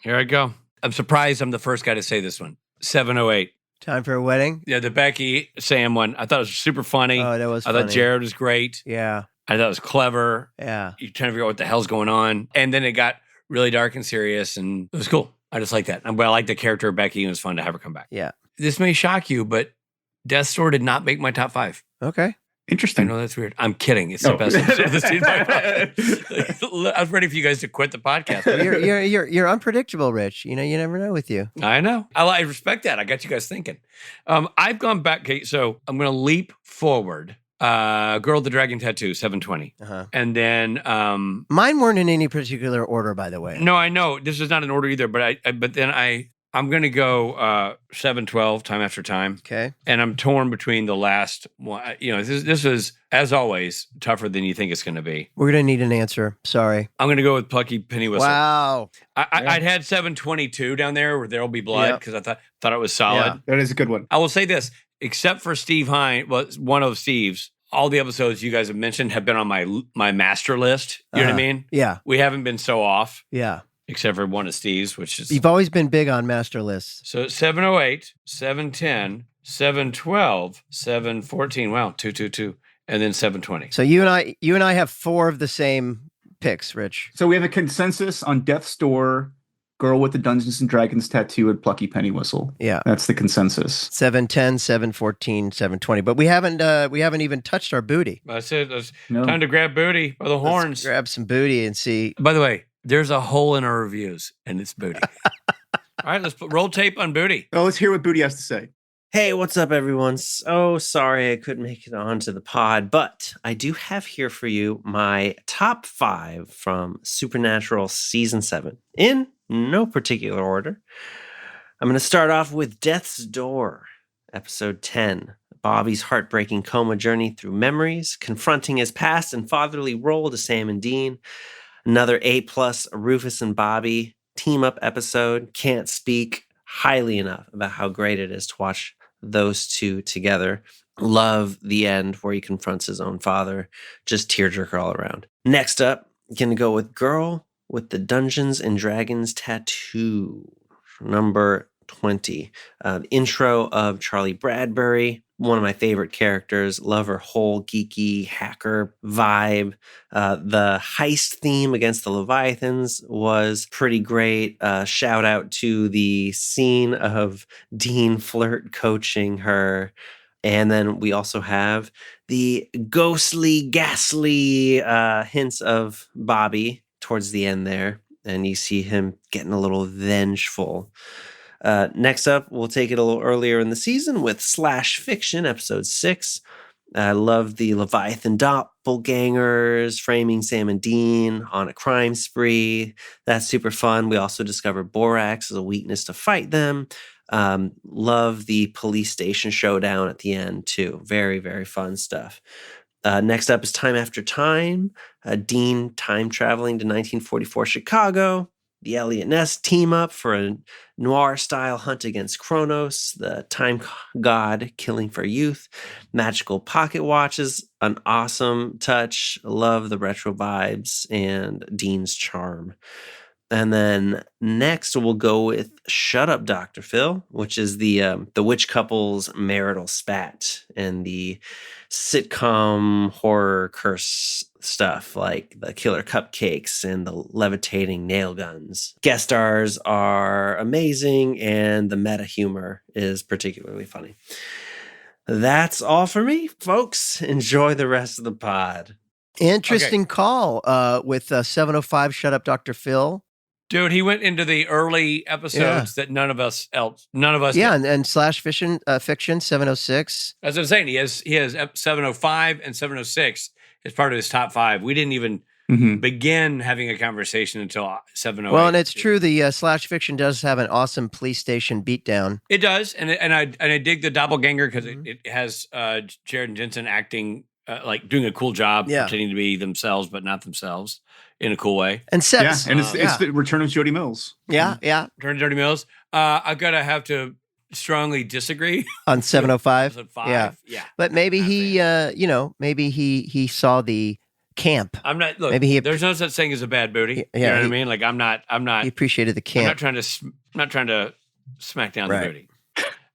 Here I go. I'm surprised I'm the first guy to say this one. 708. Time for a Wedding. Yeah, the Becky Sam one. I thought it was super funny. Oh, that was I funny. thought Jared was great. Yeah. I thought it was clever. Yeah. You're trying to figure out what the hell's going on. And then it got really dark and serious, and it was cool. I just like that. But I like the character of Becky, and it was fun to have her come back. Yeah. This may shock you, but Death's Door did not make my top 5. Okay. I Interesting. know that's weird. I'm kidding. It's the best episode of the season by far. I was ready for you guys to quit the podcast. You're unpredictable, Rich. You never know with you. I know. I respect that. I got you guys thinking. I've gone back. Okay, so I'm going to leap forward. Girl with the Dragon Tattoo, 720. And then mine weren't in any particular order, by the way. No, I know this is not in order either. But I'm going to go 712, Time After Time. Okay. And I'm torn between the last one. This is, as always, tougher than you think it's going to be. We're going to need an answer. Sorry. I'm going to go with Plucky Penny Whistle. Wow. I'd had 722 down there where There'll Be Blood because I thought it was solid. Yeah, that is a good one. I will say this, except for Steve Hine, one of Steve's, all the episodes you guys have mentioned have been on my master list. You know what I mean? Yeah. We haven't been so off. Yeah. Except for one of Steve's, which is... You've always been big on master lists. So 708, 710, 712, 714. Wow, 222. And then 720. So you and I have 4 of the same picks, Rich. So we have a consensus on Death's Door, girl with the Dungeons and Dragons tattoo and plucky penny whistle. Yeah. That's the consensus. 710, 714, 720. But we haven't even touched our booty. I said it's No. time to grab booty by the Let's horns. grab some booty and see. By the way, there's a hole in our reviews, and it's booty. All right, let's put roll tape on booty. Oh, let's hear what Booty has to say. Hey, what's up, everyone? So sorry I couldn't make it onto the pod, but I do have here for you my top 5 from Supernatural Season 7, in no particular order. I'm going to start off with Death's Door, Episode 10. Bobby's heartbreaking coma journey through memories, confronting his past and fatherly role to Sam and Dean. Another A+, Rufus and Bobby team-up episode. Can't speak highly enough about how great it is to watch those two together. Love the end where he confronts his own father. Just tearjerker all around. Next up, gonna go with Girl with the Dungeons and Dragons tattoo. Number 20. The intro of Charlie Bradbury. One of my favorite characters. Love her whole geeky hacker vibe. The heist theme against the Leviathans was pretty great. Shout out to the scene of Dean flirt coaching her. And then we also have the ghostly, ghastly hints of Bobby towards the end there. And you see him getting a little vengeful. Next up, we'll take it a little earlier in the season with Slash Fiction, Episode 6. I love the Leviathan doppelgangers framing Sam and Dean on a crime spree. That's super fun. We also discover Borax as a weakness to fight them. Love the police station showdown at the end, too. Very, very fun stuff. Next up is Time After Time. Dean time traveling to 1944 Chicago. The Elliot Ness team up for a noir-style hunt against Kronos, the time god killing for youth. Magical pocket watches, an awesome touch. Love the retro vibes and Dean's charm. And then next we'll go with Shut Up, Dr. Phil, which is the witch couple's marital spat and the sitcom horror curse stuff like the killer cupcakes and the levitating nail guns. Guest stars are amazing and the meta humor is particularly funny. That's all for me, folks. Enjoy the rest of the pod. Interesting call with 705 Shut Up, Dr. Phil. Dude, he went into the early episodes that none of us. Yeah, and Slash Fiction 706. As I was saying, he has 705 and 706 as part of his top 5. We didn't even begin having a conversation until 708. Well, and it's true. The Slash Fiction does have an awesome police station beatdown. It does, and I dig the doppelganger because it has Jared and Jensen acting like doing a cool job, pretending to be themselves but not themselves in a cool way. And sets, it's the return of Jody Mills. Yeah. Return of Jody Mills. I've got to have to strongly disagree on 705. 705. Yeah. But maybe maybe he saw the camp. I'm not. Look, maybe there's no such thing as a bad booty. Yeah, you know what I mean? Like I'm not. He appreciated the camp. I'm not trying to smack down the booty.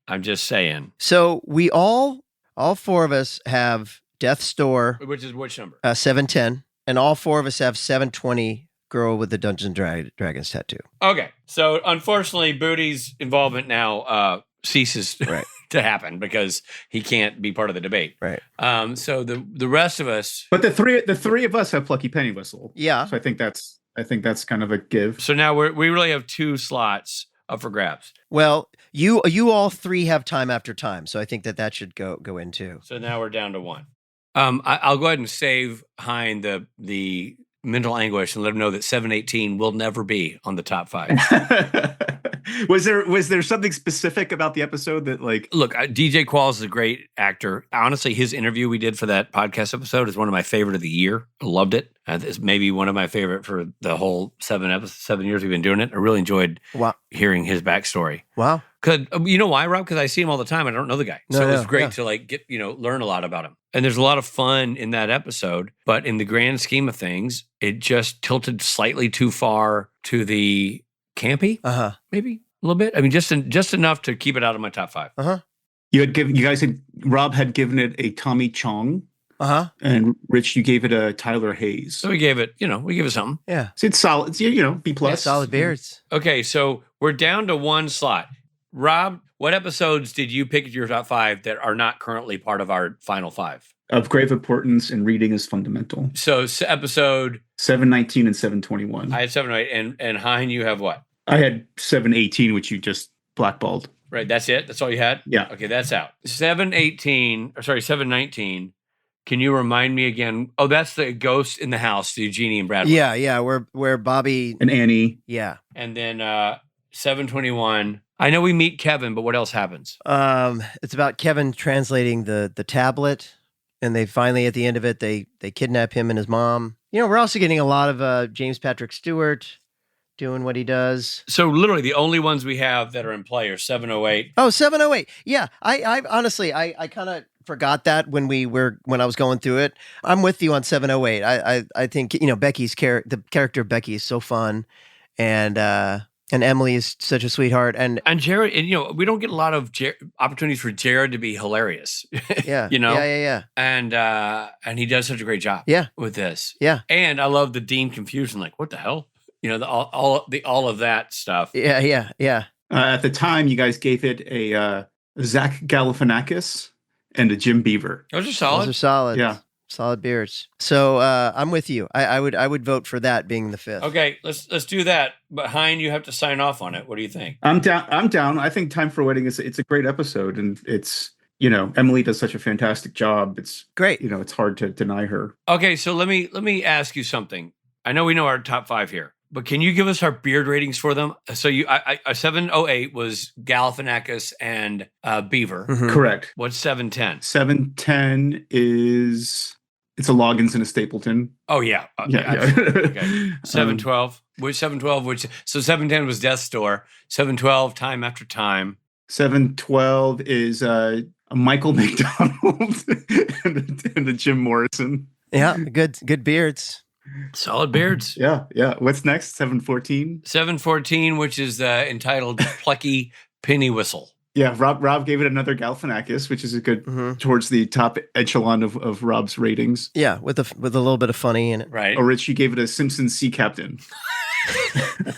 I'm just saying. So we all 4 of us have Death's Door, which is which number? 710, and all 4 of us have 720. Girl with the Dungeons and Dragons tattoo. Okay, so unfortunately, Booty's involvement now ceases to happen because he can't be part of the debate. Right. So the rest of us, but the three of us have plucky penny whistle. Yeah. So I think that's kind of a give. So now we really have 2 slots up for grabs. Well, you all 3 have Time After Time, so I think that should go in too. So now we're down to 1. I'll go ahead and save Hein the mental anguish and let him know that 718 will never be on the top 5. Was there something specific about the episode that like? Look, DJ Qualls is a great actor. Honestly, his interview we did for that podcast episode is one of my favorite of the year. I loved it. It's maybe one of my favorite for the whole 7 years we've been doing it. I really enjoyed hearing his backstory. Wow. Because you know why, Rob? Because I see him all the time. I don't know the guy, so it was great to like get learn a lot about him. And there's a lot of fun in that episode, but in the grand scheme of things, it just tilted slightly too far to the campy. Maybe a little bit. I mean, just enough to keep it out of my top 5. Rob had given it a Tommy Chong. Uh-huh. And Rich, you gave it a Tyler Hayes. So we gave it something. Yeah. So it's solid. It's, B plus. Yeah, solid beards. Okay, so we're down to one slot. Rob, what episodes did you pick as your top 5 that are not currently part of our final 5? Of grave importance, and reading is fundamental. So episode 719 and 721. I had 7 or 8, and Hein, you have what? I had 718, which you just blackballed. Right, that's it? That's all you had? Yeah. Okay, that's out. 719. Can you remind me again? Oh, that's the ghost in the house, the Eugenie and Bradley. Yeah, where Bobby and Annie. Yeah. And then 721. I know we meet Kevin, but what else happens? It's about Kevin translating the tablet, and they finally, at the end of it, they kidnap him and his mom. We're also getting a lot of James Patrick Stewart doing what he does. So literally the only ones we have that are in play are 708. Oh, 708. Yeah. I honestly, I kind of forgot that when I was going through it. I'm with you on 708. I think, Becky's the character of Becky is so fun, and Emily is such a sweetheart. And Jared, and we don't get a lot of opportunities for Jared to be hilarious. Yeah. Yeah. And he does such a great job. Yeah. With this. Yeah. And I love the Dean confusion. Like, what the hell? All of that stuff. Yeah. At the time, you guys gave it a Zach Galifianakis and a Jim Beaver. Those are solid. Yeah. Solid beards. So I'm with you. I would vote for that being the 5th. Okay, let's do that. But Hein, you have to sign off on it. What do you think? I'm down. I think Time for a Wedding it's a great episode, and it's Emily does such a fantastic job. It's great. It's hard to deny her. Okay, so let me ask you something. I know we know our top 5 here, but can you give us our beard ratings for them? So 708 was Galifianakis and Beaver. Mm-hmm. Correct. What's 710? 710 is it's a Loggins and a Stapleton. Oh yeah. Okay. 712. Which 712? So 710 was Death Store. 712 Time After Time. 712 is a Michael McDonald and the Jim Morrison. Yeah, good beards. Solid beards. Yeah. What's next? 714? 714, which is entitled Plucky Penny Whistle. Yeah, Rob gave it another Galifianakis, which is a good towards the top echelon of Rob's ratings. Yeah, with a little bit of funny in it. Right. Or Rich, you gave it a Simpsons Sea Captain.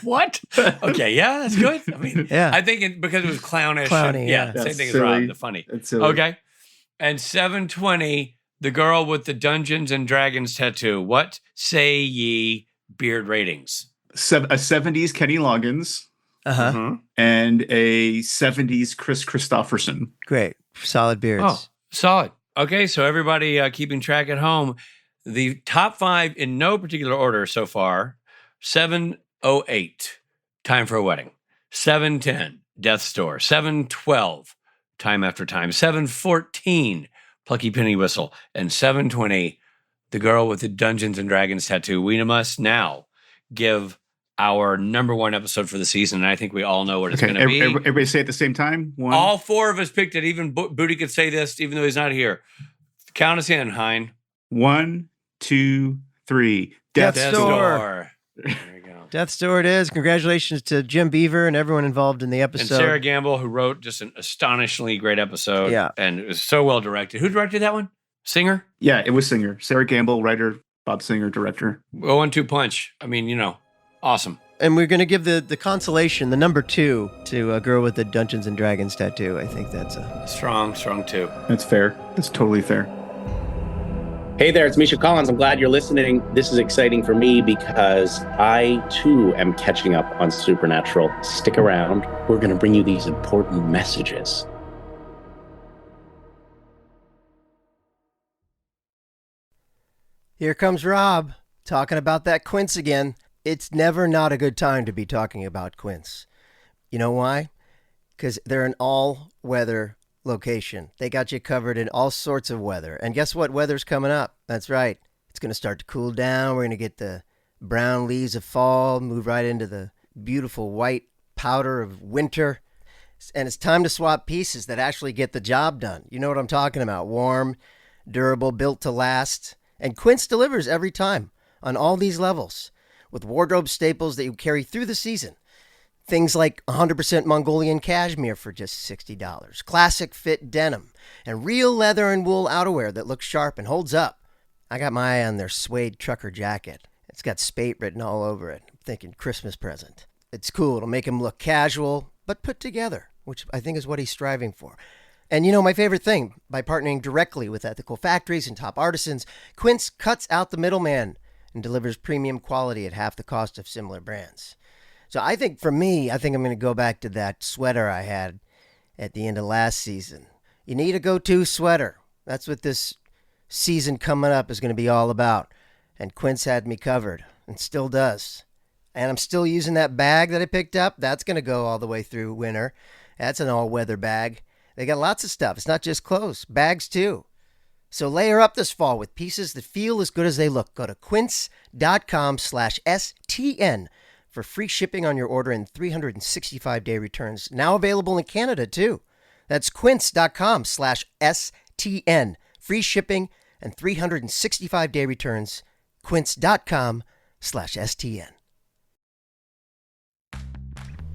What? Okay, yeah, that's good. I mean, yeah. I think because it was clownish. Clowny, yeah. That's Same thing silly. as Rob, the funny. That's silly. Okay. And 720, the girl with the Dungeons and Dragons tattoo. What say ye beard ratings? A 70s Kenny Loggins. Uh-huh. Mm-hmm. And a 70s Chris Christopherson. Great. Solid beards. Oh, solid. Okay, so everybody keeping track at home. The top 5 in no particular order so far. 708, Time for a Wedding. 710, Death Store. 712, Time After Time. 714, Plucky Penny Whistle. And 720, the girl with the Dungeons and Dragons tattoo. We must now give our number 1 episode for the season, and I think we all know what it's going to be. Everybody say it at the same time? One. All 4 of us picked it. Even Booty could say this, even though he's not here. Count us in, Hein. 1, 2, 3. Death Store. Store. There we go. Death Store it is. Congratulations to Jim Beaver and everyone involved in the And episode. Sarah Gamble, who wrote just an astonishingly great episode. Yeah. And it was so well directed. Who directed that one? Singer? Yeah, it was Singer. Sarah Gamble, writer, Bob Singer, director. 0-1-2 punch. I mean, awesome. And we're going to give the consolation, the number 2, to a girl with the Dungeons and Dragons tattoo. I think that's a Strong 2. That's fair. That's totally fair. Hey there, it's Misha Collins. I'm glad you're listening. This is exciting for me because I, too, am catching up on Supernatural. Stick around. We're going to bring you these important messages. Here comes Rob talking about that quince again. It's never not a good time to be talking about quince. You know why? Because they're an all-weather location. They got you covered in all sorts of weather. And guess what? Weather's coming up. That's right. It's going to start to cool down. We're going to get the brown leaves of fall, move right into the beautiful white powder of winter. And it's time to swap pieces that actually get the job done. You know what I'm talking about. Warm, durable, built to last. And Quince delivers every time on all these levels with wardrobe staples that you carry through the season. Things like 100% Mongolian cashmere for just $60, classic fit denim, and real leather and wool outerwear that looks sharp and holds up. I got my eye on their suede trucker jacket. It's got Spate written all over it. I'm thinking Christmas present. It's cool. It'll make him look casual, but put together, which I think is what he's striving for. And you know, my favorite thing, by partnering directly with ethical factories and top artisans, Quince cuts out the middleman and delivers premium quality at half the cost of similar brands. So I think for me, I'm going to go back to that sweater I had at the end of last season. You need a go-to sweater. That's what this season coming up is going to be all about. And Quince had me covered and still does. And I'm still using that bag that I picked up. That's going to go all the way through winter. That's an all-weather bag. They got lots of stuff. It's not just clothes, bags too. So layer up this fall with pieces that feel as good as they look. Go to quince.com/STN for free shipping on your order and 365-day returns. Now available in Canada too. That's quince.com/STN. Free shipping and 365-day returns. Quince.com/STN.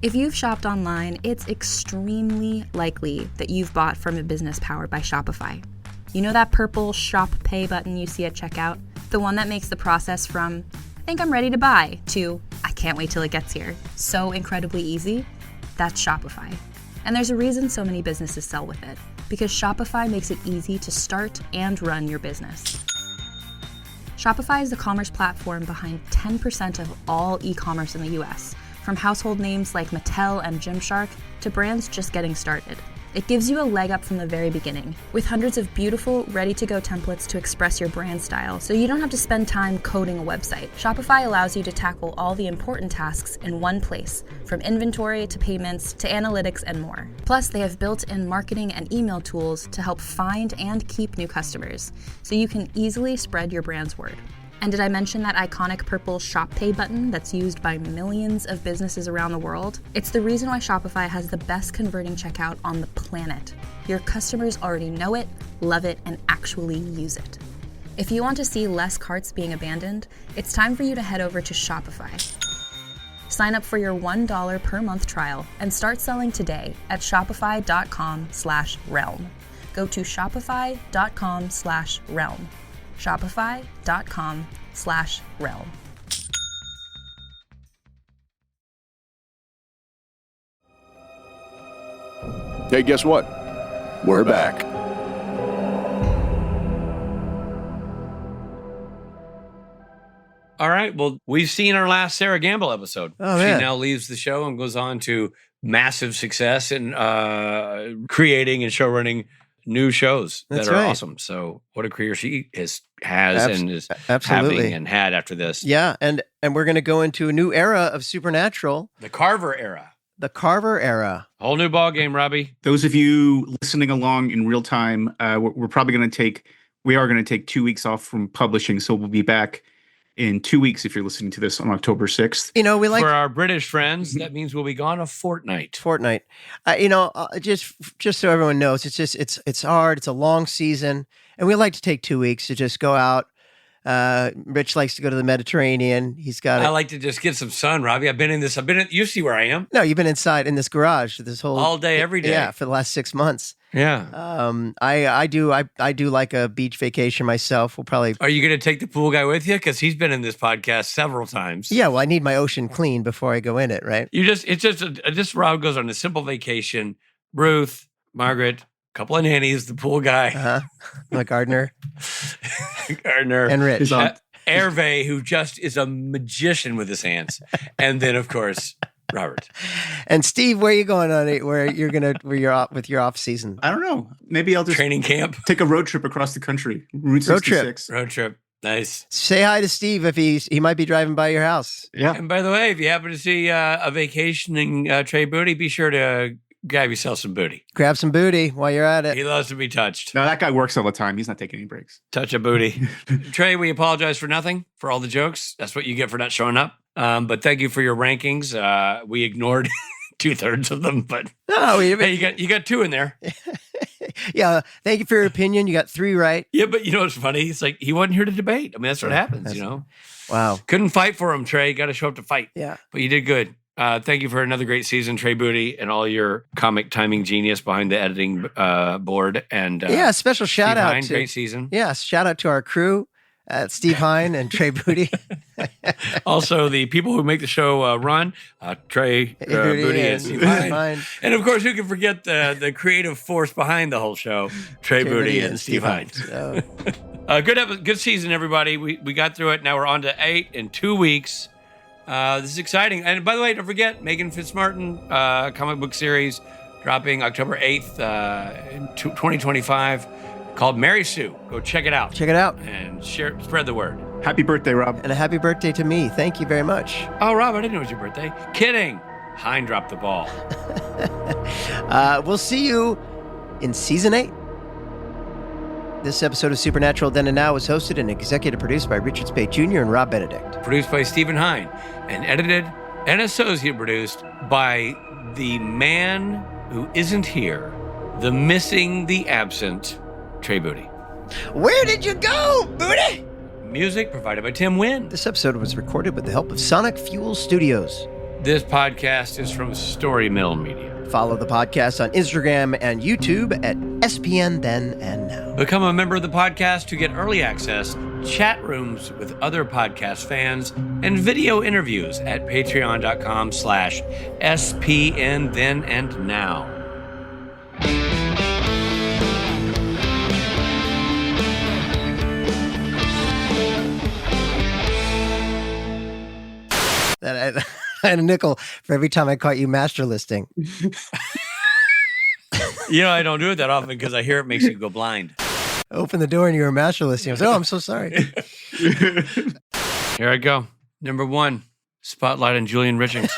If you've shopped online, it's extremely likely that you've bought from a business powered by Shopify. You know that purple Shop Pay button you see at checkout? The one that makes the process from, I think I'm ready to buy, to, I can't wait till it gets here, so incredibly easy? That's Shopify. And there's a reason so many businesses sell with it, because Shopify makes it easy to start and run your business. Shopify is the commerce platform behind 10% of all e-commerce in the US, from household names like Mattel and Gymshark to brands just getting started. It gives you a leg up from the very beginning, with hundreds of beautiful, ready-to-go templates to express your brand style, so you don't have to spend time coding a website. Shopify allows you to tackle all the important tasks in one place, from inventory to payments to analytics and more. Plus, they have built-in marketing and email tools to help find and keep new customers, so you can easily spread your brand's word. And did I mention that iconic purple Shop Pay button that's used by millions of businesses around the world? It's the reason why Shopify has the best converting checkout on the planet. Your customers already know it, love it, and actually use it. If you want to see less carts being abandoned, it's time for you to head over to Shopify. Sign up for your $1 per month trial and start selling today at shopify.com/realm. Go to shopify.com/realm. Shopify.com/realm. Hey, guess what? We're back. All right. Well, we've seen our last Sarah Gamble episode. Oh, she man. now leaves the show and goes on to massive success in creating and showrunning new shows That's that are right. awesome. So what a career she has and is absolutely. having and had after this. Yeah, and we're going to go into a new era of Supernatural. The Carver era. The Carver era. Whole new ball game, Robbie. Those of you listening along in real time, we're probably going to take 2 weeks off from publishing. So we'll be back in 2 weeks if you're listening to this on October 6th. You know, we like for our British friends, that means we'll be gone a fortnight. Just so everyone knows, it's hard. It's a long season, and we like to take 2 weeks to just go out. Rich likes to go to the Mediterranean. I like to just get some sun, Robbie. You see where I am. No, you've been inside in this garage this whole all day, every day. Yeah, for the last 6 months. Yeah. I do like a beach vacation myself. We'll probably. Are you going to take the pool guy with you? Because he's been in this podcast several times. Yeah, well, I need my ocean clean before I go in it, right? This Rob goes on a simple vacation. Ruth, Margaret, couple of nannies, the pool guy, my gardener, and Rich, Hervé, who just is a magician with his hands, and then of course Robert and Steve. Where are you going on it? Where you're off with your off season? I don't know. Maybe I'll just training camp, take a road trip across the country. Route 66. Road trip. Nice. Say hi to Steve if he might be driving by your house. Yeah. And by the way, if you happen to see a vacationing Trae booty, be sure to grab yourself some booty. Grab some booty while you're at it. He loves to be touched. No, that guy works all the time. He's not taking any breaks. Touch a booty. Trae, we apologize for nothing, for all the jokes. That's what you get for not showing up. But thank you for your rankings. We ignored 2/3 of them, but hey, you got 2 in there. Yeah, thank you for your opinion. You got 3 right. Yeah, but you know what's funny? It's like he wasn't here to debate. I mean, that's what happens, you know? Wow. Couldn't fight for him, Trae. Got to show up to fight. Yeah. But you did good. Thank you for another great season, Trae Booty, and all your comic timing genius behind the editing board. And special shout out Hine, to great season. Yeah, shout out to our crew, Steve Hine and Trae Booty. Also, the people who make the show run, Trae Booty and Steve Hine. And of course, who can forget the creative force behind the whole show, Trae Booty and Steve Hine. Good season, everybody. We got through it. Now we're on to 8 in 2 weeks. This is exciting. And by the way, don't forget, Megan Fitzmartin comic book series dropping October 8th in 2025 called Mary Sue. Go check it out. Check it out. And spread the word. Happy birthday, Rob. And a happy birthday to me. Thank you very much. Oh, Rob, I didn't know it was your birthday. Kidding. Hine dropped the ball. We'll see you in season 8. This episode of Supernatural Then and Now was hosted and executive produced by Richard Speight Jr. and Rob Benedict. Produced by Stephen Hine and edited and associate produced by the man who isn't here, the missing, the absent, Trae Booty. Where did you go, Booty? Music provided by Tim Wynn. This episode was recorded with the help of Sonic Fuel Studios. This podcast is from Story Mill Media. Follow the podcast on Instagram and YouTube at SPN Then and Now. Become a member of the podcast to get early access, chat rooms with other podcast fans, and video interviews at patreon.com/SPN Then and Now. I had a nickel for every time I caught you master listing. You know, I don't do it that often because I hear it makes you go blind. Open the door and you were master listing. I was like, oh, I'm so sorry. Here I go. Number 1, Spotlight on Julian Richings.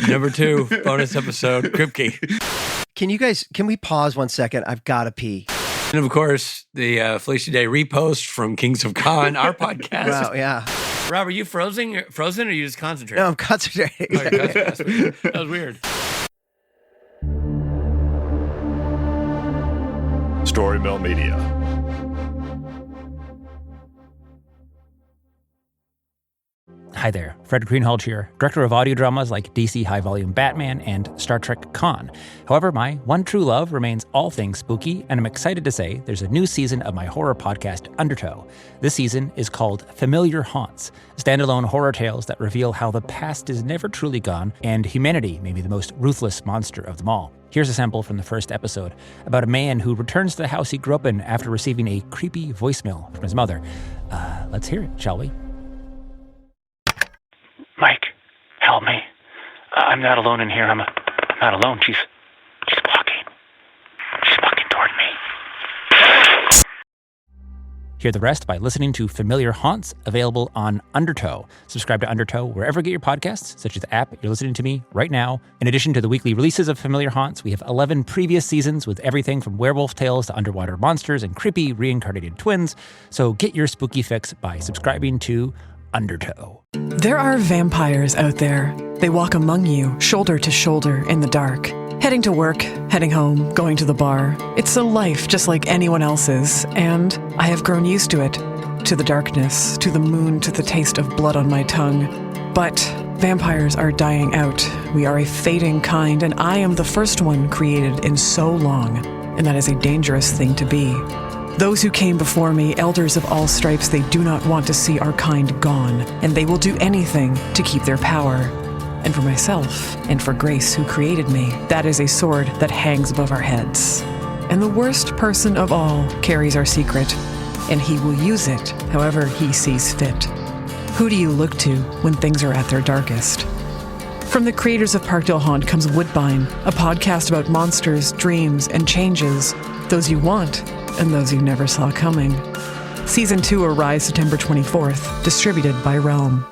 Number 2, bonus episode, Kripke. Can we pause 1 second? I've got to pee. And of course, the Felicia Day repost from Kings of Con, our podcast. Wow, yeah. Rob, are you frozen or are you just concentrating? No, I'm concentrating. Oh, you're concentrating. That was weird. Story Mill Media. Hi there, Fred Greenhalgh here, director of audio dramas like DC High Volume Batman and Star Trek Con. However, my one true love remains all things spooky, and I'm excited to say there's a new season of my horror podcast, Undertow. This season is called Familiar Haunts, standalone horror tales that reveal how the past is never truly gone, and humanity may be the most ruthless monster of them all. Here's a sample from the first episode about a man who returns to the house he grew up in after receiving a creepy voicemail from his mother. Let's hear it, shall we? Mike, help me. I'm not alone in here. I'm not alone. She's walking. She's walking toward me. Hear the rest by listening to Familiar Haunts, available on Undertow. Subscribe to Undertow wherever you get your podcasts, such as the app you're listening to me right now. In addition to the weekly releases of Familiar Haunts, we have 11 previous seasons with everything from werewolf tales to underwater monsters and creepy reincarnated twins. So get your spooky fix by subscribing to Undertow. There are vampires out there. They walk among you, shoulder to shoulder in the dark. Heading to work, heading home, going to the bar. It's a life just like anyone else's, and I have grown used to it. To the darkness, to the moon, to the taste of blood on my tongue. But vampires are dying out. We are a fading kind, and I am the first one created in so long, and that is a dangerous thing to be. Those who came before me, elders of all stripes, they do not want to see our kind gone, and they will do anything to keep their power. And for myself, and for Grace, who created me, that is a sword that hangs above our heads. And the worst person of all carries our secret, and he will use it however he sees fit. Who do you look to when things are at their darkest? From the creators of Parkdale Haunt comes Woodbine, a podcast about monsters, dreams, and changes, those you want and those you never saw coming. Season 2 arrives September 24th, distributed by Realm.